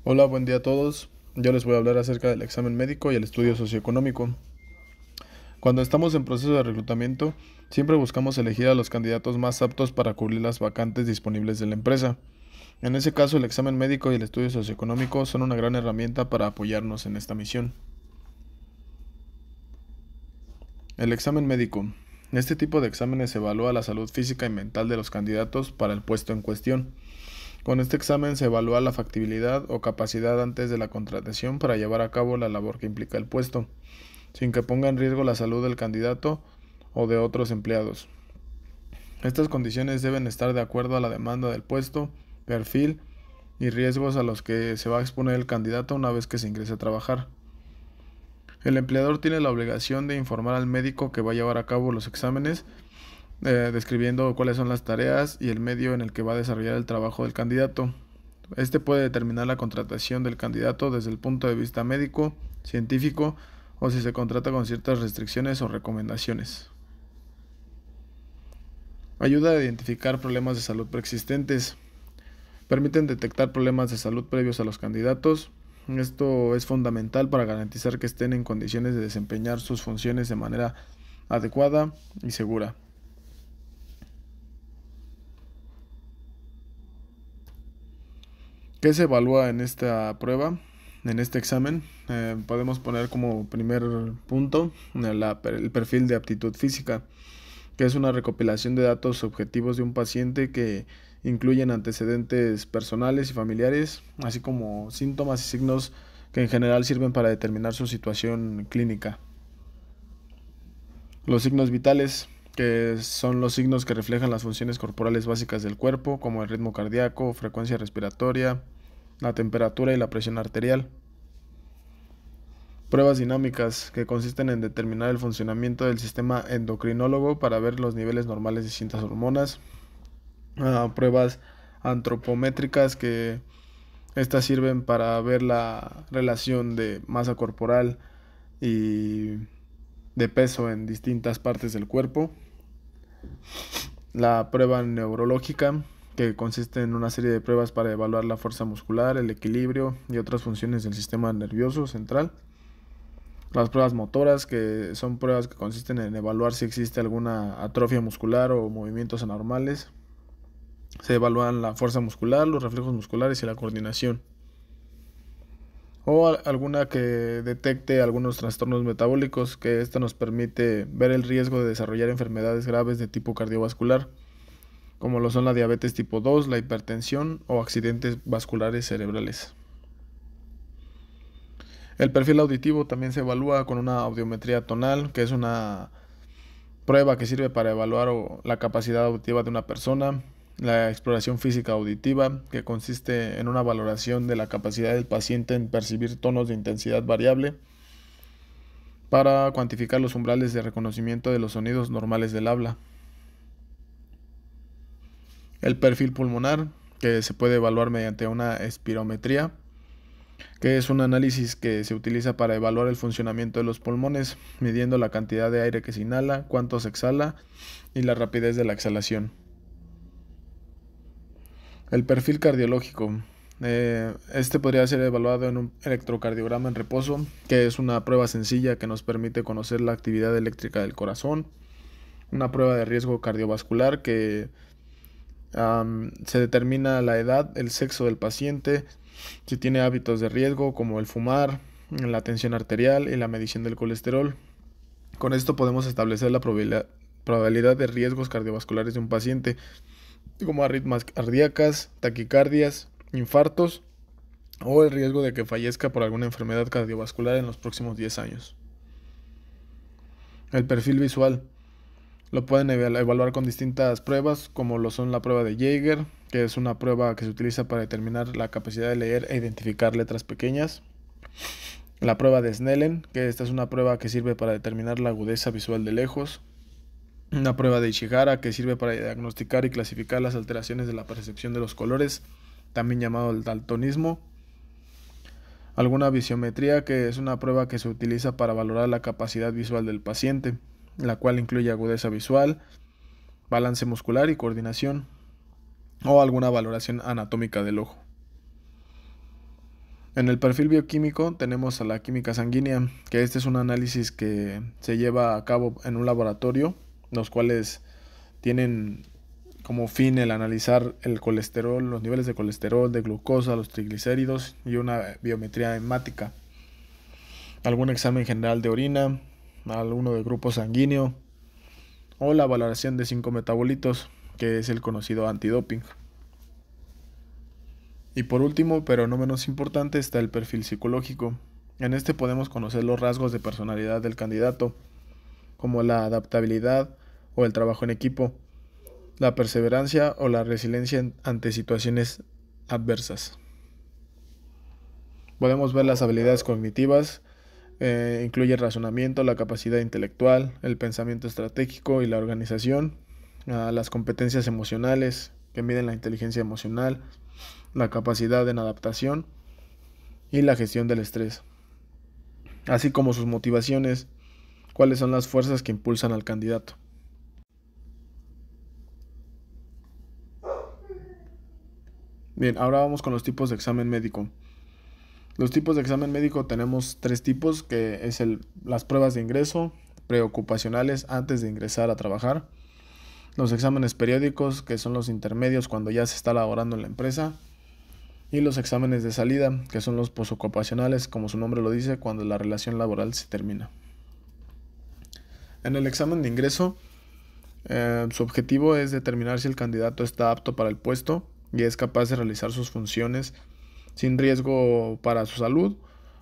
Hola, buen día a todos. Yo les voy a hablar acerca del examen médico y el estudio socioeconómico. Cuando estamos en proceso de reclutamiento, siempre buscamos elegir a los candidatos más aptos para cubrir las vacantes disponibles de la empresa. En ese caso, el examen médico y el estudio socioeconómico son una gran herramienta para apoyarnos en esta misión. El examen médico. Este tipo de exámenes evalúa la salud física y mental de los candidatos para el puesto en cuestión. Con este examen se evalúa la factibilidad o capacidad antes de la contratación para llevar a cabo la labor que implica el puesto, sin que ponga en riesgo la salud del candidato o de otros empleados. Estas condiciones deben estar de acuerdo a la demanda del puesto, perfil y riesgos a los que se va a exponer el candidato una vez que se ingrese a trabajar. El empleador tiene la obligación de informar al médico que va a llevar a cabo los exámenes, describiendo cuáles son las tareas y el medio en el que va a desarrollar el trabajo del candidato. Este puede determinar la contratación del candidato desde el punto de vista médico, científico o si se contrata con ciertas restricciones o recomendaciones. Ayuda a identificar problemas de salud preexistentes. Permiten detectar problemas de salud previos a los candidatos. Esto es fundamental para garantizar que estén en condiciones de desempeñar sus funciones de manera adecuada y segura. ¿Qué se evalúa en esta prueba? En este examen podemos poner como primer punto el perfil de aptitud física, que es una recopilación de datos objetivos de un paciente que incluyen antecedentes personales y familiares, así como síntomas y signos que en general sirven para determinar su situación clínica. Los signos vitales, que son los signos que reflejan las funciones corporales básicas del cuerpo, como el ritmo cardíaco, frecuencia respiratoria, la temperatura y la presión arterial. Pruebas dinámicas, que consisten en determinar el funcionamiento del sistema endocrinólogo para ver los niveles normales de distintas hormonas. Pruebas antropométricas, que estas sirven para ver la relación de masa corporal y de peso en distintas partes del cuerpo. La prueba neurológica, que consiste en una serie de pruebas para evaluar la fuerza muscular, el equilibrio y otras funciones del sistema nervioso central. Las pruebas motoras, que son pruebas que consisten en evaluar si existe alguna atrofia muscular o movimientos anormales. Se evalúan la fuerza muscular, los reflejos musculares y la coordinación. O alguna que detecte algunos trastornos metabólicos, que esto nos permite ver el riesgo de desarrollar enfermedades graves de tipo cardiovascular, como lo son la diabetes tipo 2, la hipertensión o accidentes vasculares cerebrales. El perfil auditivo también se evalúa con una audiometría tonal, que es una prueba que sirve para evaluar la capacidad auditiva de una persona. La exploración física auditiva, que consiste en una valoración de la capacidad del paciente en percibir tonos de intensidad variable para cuantificar los umbrales de reconocimiento de los sonidos normales del habla. El perfil pulmonar, que se puede evaluar mediante una espirometría, que es un análisis que se utiliza para evaluar el funcionamiento de los pulmones, midiendo la cantidad de aire que se inhala, cuánto se exhala y la rapidez de la exhalación. El perfil cardiológico. Este podría ser evaluado en un electrocardiograma en reposo, que es una prueba sencilla que nos permite conocer la actividad eléctrica del corazón. Una prueba de riesgo cardiovascular, que se determina la edad, el sexo del paciente, si tiene hábitos de riesgo como el fumar, la tensión arterial y la medición del colesterol. Con esto podemos establecer la probabilidad de riesgos cardiovasculares de un paciente, como arritmias cardíacas, taquicardias, infartos o el riesgo de que fallezca por alguna enfermedad cardiovascular en los próximos 10 años. El perfil visual. Lo pueden evaluar con distintas pruebas, como lo son la prueba de Jaeger, que es una prueba que se utiliza para determinar la capacidad de leer e identificar letras pequeñas. La prueba de Snellen, que esta es una prueba que sirve para determinar la agudeza visual de lejos. Una prueba de Ishihara, que sirve para diagnosticar y clasificar las alteraciones de la percepción de los colores, también llamado el daltonismo. Alguna visiometría, que es una prueba que se utiliza para valorar la capacidad visual del paciente, la cual incluye agudeza visual, balance muscular y coordinación, o alguna valoración anatómica del ojo. En el perfil bioquímico tenemos a la química sanguínea, que este es un análisis que se lleva a cabo en un laboratorio, los cuales tienen como fin el analizar el colesterol, los niveles de colesterol, de glucosa, los triglicéridos y una biometría hemática. Algún examen general de orina, alguno de grupo sanguíneo o la valoración de 5 metabolitos, que es el conocido antidoping. Y por último, pero no menos importante, está el perfil psicológico. En este podemos conocer los rasgos de personalidad del candidato, como la adaptabilidad o el trabajo en equipo, la perseverancia o la resiliencia ante situaciones adversas. Podemos ver las habilidades cognitivas, incluye el razonamiento, la capacidad intelectual, el pensamiento estratégico y la organización, las competencias emocionales, que miden la inteligencia emocional, la capacidad en adaptación y la gestión del estrés, así como sus motivaciones, cuáles son las fuerzas que impulsan al candidato. Bien, ahora vamos con los tipos de examen médico. Los tipos de examen médico tenemos 3 tipos, que es las pruebas de ingreso, preocupacionales antes de ingresar a trabajar, los exámenes periódicos, que son los intermedios cuando ya se está laborando en la empresa, y los exámenes de salida, que son los posocupacionales, como su nombre lo dice, cuando la relación laboral se termina. En el examen de ingreso, su objetivo es determinar si el candidato está apto para el puesto y es capaz de realizar sus funciones sin riesgo para su salud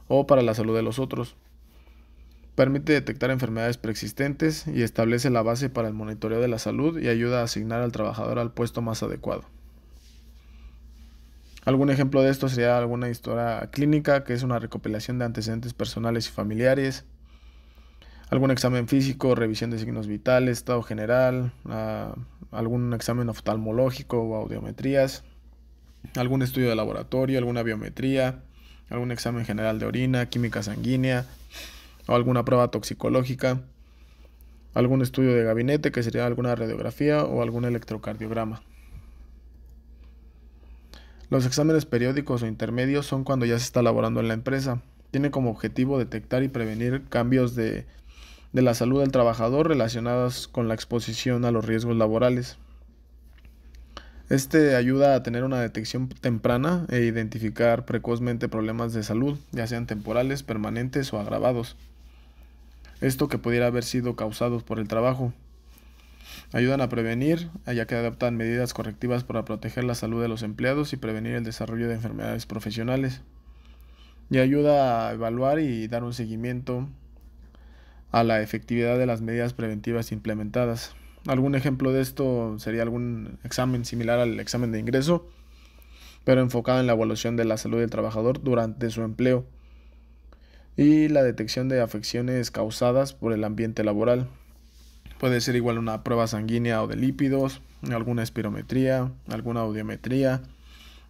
o para la salud de los otros. Permite detectar enfermedades preexistentes y establece la base para el monitoreo de la salud y ayuda a asignar al trabajador al puesto más adecuado. Algún ejemplo de esto sería alguna historia clínica, que es una recopilación de antecedentes personales y familiares, algún examen físico, revisión de signos vitales, estado general, algún examen oftalmológico o audiometrías, algún estudio de laboratorio, alguna biometría, algún examen general de orina, química sanguínea o alguna prueba toxicológica, algún estudio de gabinete, que sería alguna radiografía o algún electrocardiograma. Los exámenes periódicos o intermedios son cuando ya se está laborando en la empresa. Tiene como objetivo detectar y prevenir cambios de la salud del trabajador relacionados con la exposición a los riesgos laborales. Este ayuda a tener una detección temprana e identificar precozmente problemas de salud, ya sean temporales, permanentes o agravados. Esto que pudiera haber sido causados por el trabajo. Ayudan a prevenir, ya que adaptan medidas correctivas para proteger la salud de los empleados y prevenir el desarrollo de enfermedades profesionales. Y ayuda a evaluar y dar un seguimiento a la efectividad de las medidas preventivas implementadas. Algún ejemplo de esto sería algún examen similar al examen de ingreso, pero enfocado en la evaluación de la salud del trabajador durante su empleo y la detección de afecciones causadas por el ambiente laboral. Puede ser igual una prueba sanguínea o de lípidos, alguna espirometría, alguna audiometría,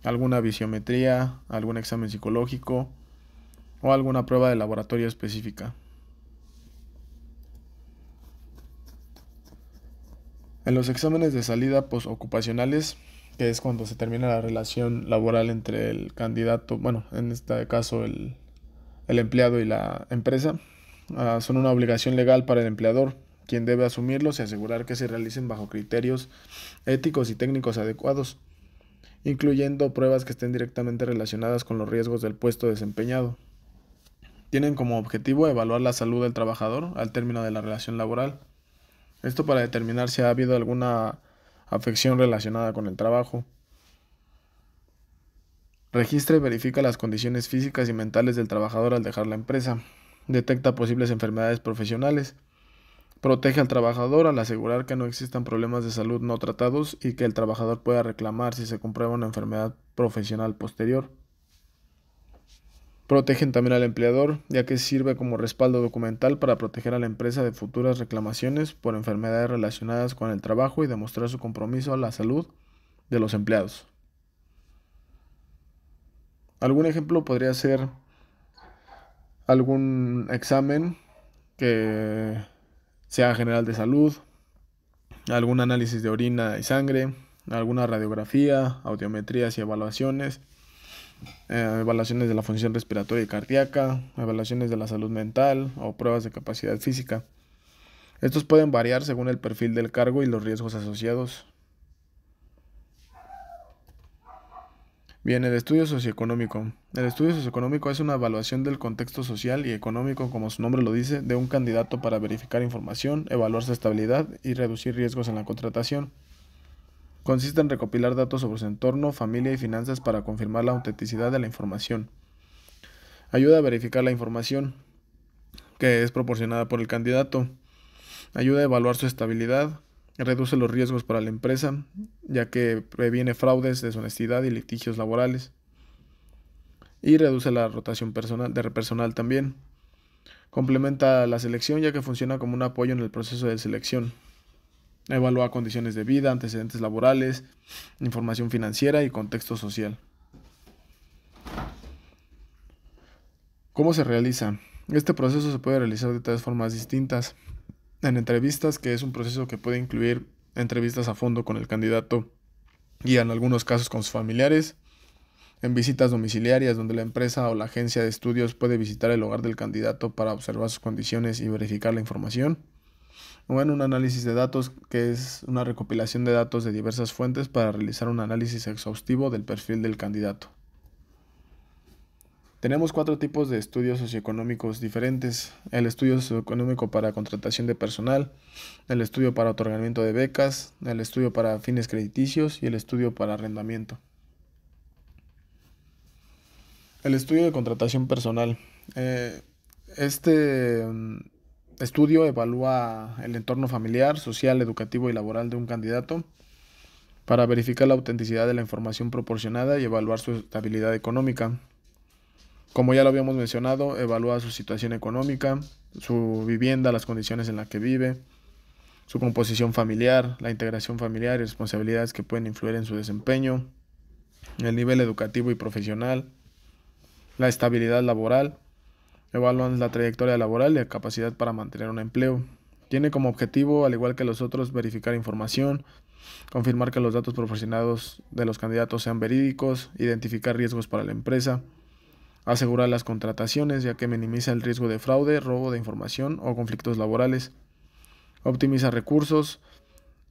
alguna visiometría, algún examen psicológico o alguna prueba de laboratorio específica. En los exámenes de salida posocupacionales, que es cuando se termina la relación laboral entre el candidato, bueno, en este caso el empleado y la empresa, son una obligación legal para el empleador, quien debe asumirlos y asegurar que se realicen bajo criterios éticos y técnicos adecuados, incluyendo pruebas que estén directamente relacionadas con los riesgos del puesto desempeñado. Tienen como objetivo evaluar la salud del trabajador al término de la relación laboral. Esto para determinar si ha habido alguna afección relacionada con el trabajo. Registra y verifica las condiciones físicas y mentales del trabajador al dejar la empresa. Detecta posibles enfermedades profesionales. Protege al trabajador al asegurar que no existan problemas de salud no tratados y que el trabajador pueda reclamar si se comprueba una enfermedad profesional posterior. Protegen también al empleador, ya que sirve como respaldo documental para proteger a la empresa de futuras reclamaciones por enfermedades relacionadas con el trabajo y demostrar su compromiso a la salud de los empleados. Algún ejemplo podría ser algún examen que sea general de salud, algún análisis de orina y sangre, alguna radiografía, audiometrías y evaluaciones, evaluaciones de la función respiratoria y cardíaca, evaluaciones de la salud mental o pruebas de capacidad física. Estos pueden variar según el perfil del cargo y los riesgos asociados. Bien, el estudio socioeconómico. El estudio socioeconómico es una evaluación del contexto social y económico, como su nombre lo dice, de un candidato para verificar información, evaluar su estabilidad y reducir riesgos en la contratación. Consiste en recopilar datos sobre su entorno, familia y finanzas para confirmar la autenticidad de la información. Ayuda a verificar la información que es proporcionada por el candidato. Ayuda a evaluar su estabilidad. Reduce los riesgos para la empresa, ya que previene fraudes, deshonestidad y litigios laborales. Y reduce la rotación de personal también. Complementa la selección, ya que funciona como un apoyo en el proceso de selección. Evalúa condiciones de vida, antecedentes laborales, información financiera y contexto social. ¿Cómo se realiza? Este proceso se puede realizar de tres formas distintas. En entrevistas, que es un proceso que puede incluir entrevistas a fondo con el candidato y en algunos casos con sus familiares. En visitas domiciliarias, donde la empresa o la agencia de estudios puede visitar el hogar del candidato para observar sus condiciones y verificar la información. O en un análisis de datos, que es una recopilación de datos de diversas fuentes para realizar un análisis exhaustivo del perfil del candidato. Tenemos 4 tipos de estudios socioeconómicos diferentes: el estudio socioeconómico para contratación de personal, el estudio para otorgamiento de becas, el estudio para fines crediticios y el estudio para arrendamiento. El estudio de contratación personal. Este estudio evalúa el entorno familiar, social, educativo y laboral de un candidato para verificar la autenticidad de la información proporcionada y evaluar su estabilidad económica. Como ya lo habíamos mencionado, evalúa su situación económica, su vivienda, las condiciones en las que vive, su composición familiar, la integración familiar y responsabilidades que pueden influir en su desempeño, el nivel educativo y profesional, la estabilidad laboral. Evalúan la trayectoria laboral y la capacidad para mantener un empleo. Tiene como objetivo, al igual que los otros, verificar información, confirmar que los datos proporcionados de los candidatos sean verídicos, identificar riesgos para la empresa, asegurar las contrataciones, ya que minimiza el riesgo de fraude, robo de información o conflictos laborales. Optimiza recursos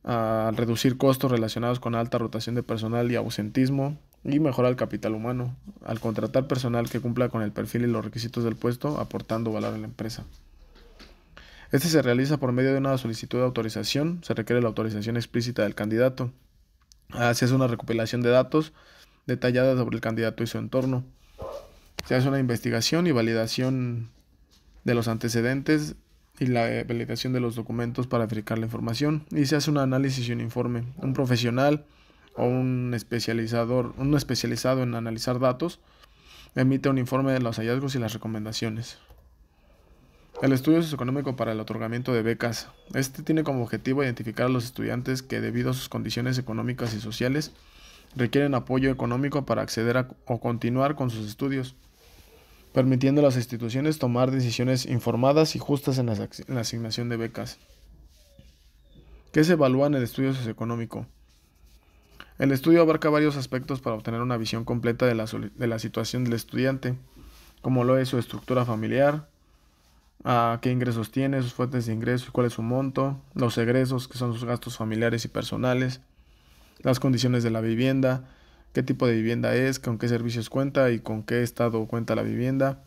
al reducir costos relacionados con alta rotación de personal y ausentismo, y mejora el capital humano al contratar personal que cumpla con el perfil y los requisitos del puesto, aportando valor a la empresa. Este se realiza por medio de una solicitud de autorización. Se requiere la autorización explícita del candidato. Se hace una recopilación de datos detallada sobre el candidato y su entorno. Se hace una investigación y validación de los antecedentes y la validación de los documentos para verificar la información, y se hace un análisis y un informe. Un profesional o un especializado en analizar datos emite un informe de los hallazgos y las recomendaciones. El estudio socioeconómico para el otorgamiento de becas. Este tiene como objetivo identificar a los estudiantes que, debido a sus condiciones económicas y sociales, requieren apoyo económico para acceder o continuar con sus estudios, permitiendo a las instituciones tomar decisiones informadas y justas en la asignación de becas. ¿Qué se evalúa en el estudio socioeconómico? El estudio abarca varios aspectos para obtener una visión completa de la situación del estudiante, como lo es su estructura familiar, qué ingresos tiene, sus fuentes de ingresos, cuál es su monto, los egresos, que son sus gastos familiares y personales, las condiciones de la vivienda, qué tipo de vivienda es, con qué servicios cuenta y con qué estado cuenta la vivienda,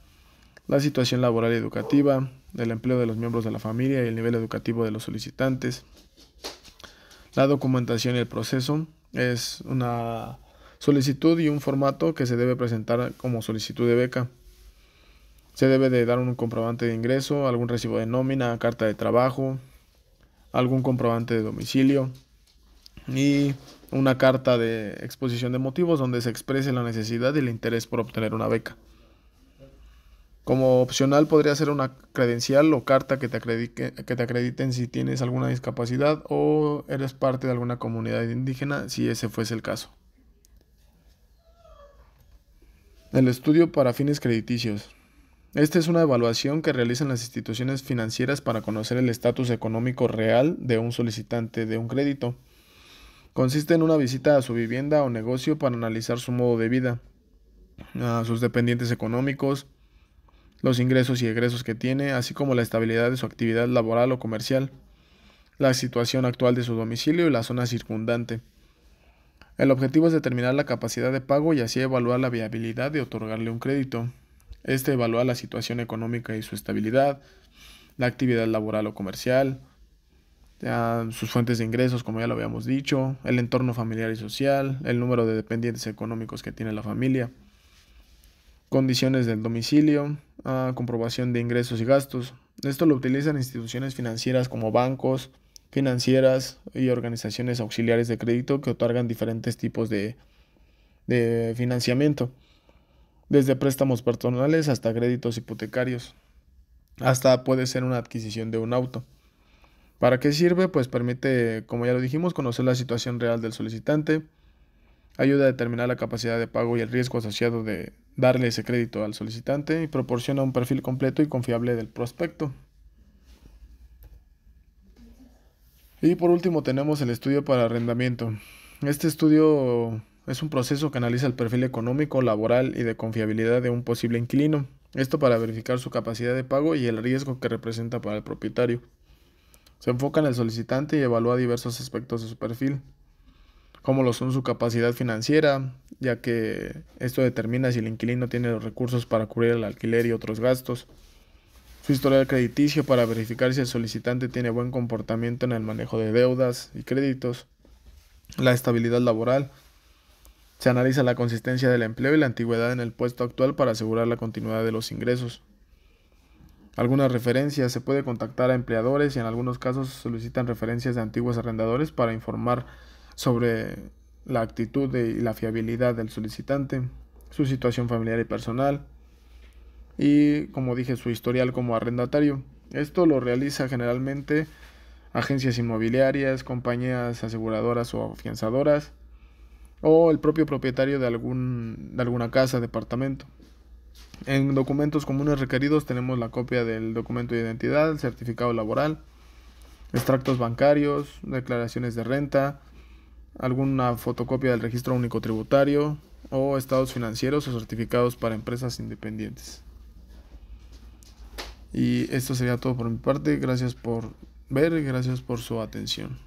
la situación laboral y educativa, el empleo de los miembros de la familia y el nivel educativo de los solicitantes. La documentación y el proceso es una solicitud y un formato que se debe presentar como solicitud de beca. Se debe de dar un comprobante de ingreso, algún recibo de nómina, carta de trabajo, algún comprobante de domicilio y una carta de exposición de motivos donde se exprese la necesidad y el interés por obtener una beca. Como opcional podría ser una credencial o carta que te acrediten si tienes alguna discapacidad o eres parte de alguna comunidad indígena, si ese fuese el caso. El estudio para fines crediticios. Esta es una evaluación que realizan las instituciones financieras para conocer el estatus económico real de un solicitante de un crédito. Consiste en una visita a su vivienda o negocio para analizar su modo de vida. sus dependientes económicos, los ingresos y egresos que tiene, así como la estabilidad de su actividad laboral o comercial, la situación actual de su domicilio y la zona circundante. El objetivo es determinar la capacidad de pago y así evaluar la viabilidad de otorgarle un crédito. Este evalúa la situación económica y su estabilidad, la actividad laboral o comercial, sus fuentes de ingresos, como ya lo habíamos dicho, el entorno familiar y social, el número de dependientes económicos que tiene la familia, condiciones del domicilio, comprobación de ingresos y gastos. Esto lo utilizan instituciones financieras como bancos, financieras y organizaciones auxiliares de crédito que otorgan diferentes tipos de financiamiento, desde préstamos personales hasta créditos hipotecarios, hasta puede ser una adquisición de un auto. ¿Para qué sirve? Pues permite, como ya lo dijimos, conocer la situación real del solicitante, ayuda a determinar la capacidad de pago y el riesgo asociado de darle ese crédito al solicitante y proporciona un perfil completo y confiable del prospecto. Y por último tenemos el estudio para arrendamiento. Este estudio es un proceso que analiza el perfil económico, laboral y de confiabilidad de un posible inquilino. Esto para verificar su capacidad de pago y el riesgo que representa para el propietario. Se enfoca en el solicitante y evalúa diversos aspectos de su perfil, como lo son su capacidad financiera, ya que esto determina si el inquilino tiene los recursos para cubrir el alquiler y otros gastos. Su historial crediticio para verificar si el solicitante tiene buen comportamiento en el manejo de deudas y créditos. La estabilidad laboral. Se analiza la consistencia del empleo y la antigüedad en el puesto actual para asegurar la continuidad de los ingresos. Algunas referencias. Se puede contactar a empleadores y en algunos casos se solicitan referencias de antiguos arrendadores para informar sobre la actitud y la fiabilidad del solicitante, su situación familiar y personal y, como dije, su historial como arrendatario. Esto lo realiza generalmente agencias inmobiliarias, compañías aseguradoras o afianzadoras o el propio propietario de alguna casa, departamento. En documentos comunes requeridos tenemos la copia del documento de identidad, el certificado laboral, extractos bancarios, declaraciones de renta, alguna fotocopia del registro único tributario o estados financieros o certificados para empresas independientes. Y esto sería todo por mi parte. Gracias por ver y gracias por su atención.